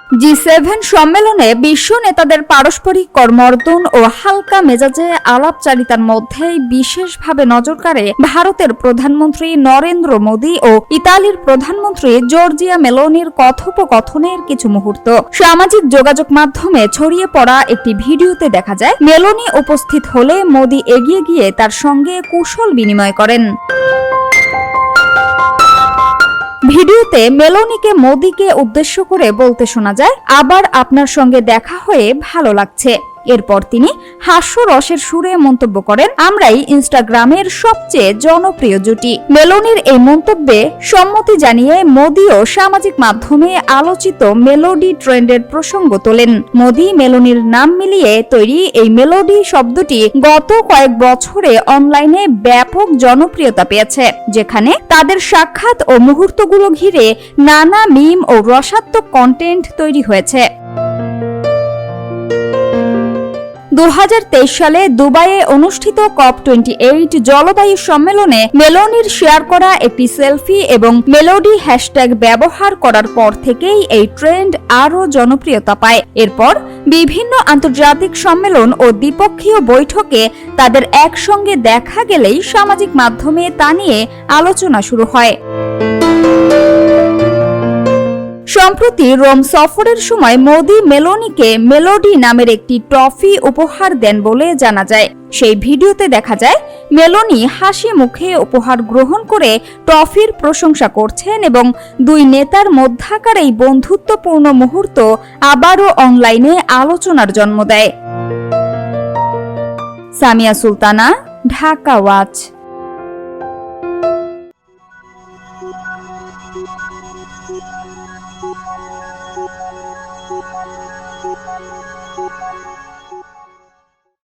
জি7 সম্মেলনে বিশ্ব নেতাদের পারস্পরিক করমর্দন ও হালকা মেজাজে আলাপচারিতার মধ্যেই বিশেষভাবে নজর কাড়ে ভারতের প্রধানমন্ত্রী নরেন্দ্র মোদী ও ইতালির প্রধানমন্ত্রী জর্জিয়া মেলোনির কথোপকথনের কিছু মুহূর্ত। সামাজিক যোগাযোগ মাধ্যমে ছড়িয়ে পড়া একটি ভিডিওতে দেখা যায়, মেলোনি উপস্থিত হলে মোদী এগিয়ে গিয়ে তার সঙ্গে কুশল বিনিময় করেন। ভিডিওতে মেলোনিকে মোদীকে উদ্দেশ্য করে বলতে শোনা যায়, আবার আপনার সঙ্গে দেখা হয়ে ভালো লাগছে। এরপর তিনি হাস্যরসের সুরে মন্তব্য করেন, আমরাই ইনস্টাগ্রামের সবচেয়ে জনপ্রিয় জুটি। মেলোনির এই মন্তব্যে সম্মতি জানিয়ে মোদীও সামাজিক মাধ্যমে আলোচিত মেলোডি ট্রেন্ডের প্রসঙ্গ তোলেন। মোদী মেলোনির নাম মিলিয়ে তৈরি এই মেলোডি শব্দটি গত কয়েক বছরে অনলাইনে ব্যাপক জনপ্রিয়তা পেয়েছে, যেখানে তাদের সাক্ষাৎ ও মুহূর্তগুলো ঘিরে নানা মিম ও রসাত্মক কন্টেন্ট তৈরি হয়েছে। 2023 সালে দুবাইয়ে অনুষ্ঠিত COP28 জলবায়ু সম্মেলনে মেলোনির শেয়ার করা একটি সেলফি এবং মেলোডি হ্যাশট্যাগ ব্যবহার করার পর থেকেই এই ট্রেন্ড আরও জনপ্রিয়তা পায়। এরপর বিভিন্ন আন্তর্জাতিক সম্মেলন ও দ্বিপক্ষীয় বৈঠকে তাদের একসঙ্গে দেখা গেলেই সামাজিক মাধ্যমে তা নিয়ে আলোচনা শুরু হয়। সম্প্রতি রোম সফরের সময় মোদী মেলোনিকে মেলোডি নামের একটি ট্রফি উপহার দেন বলে জানা যায়। সেই ভিডিওতে দেখা যায় মেলোনি হাসি মুখে উপহার গ্রহণ করে ট্রফির প্রশংসা করছেন এবং দুই নেতার মধ্যাকার এই বন্ধুত্বপূর্ণ মুহূর্ত আবারও অনলাইনে আলোচনার জন্ম দেয়। সামিয়া সুলতানা, ঢাকা ওয়াচ।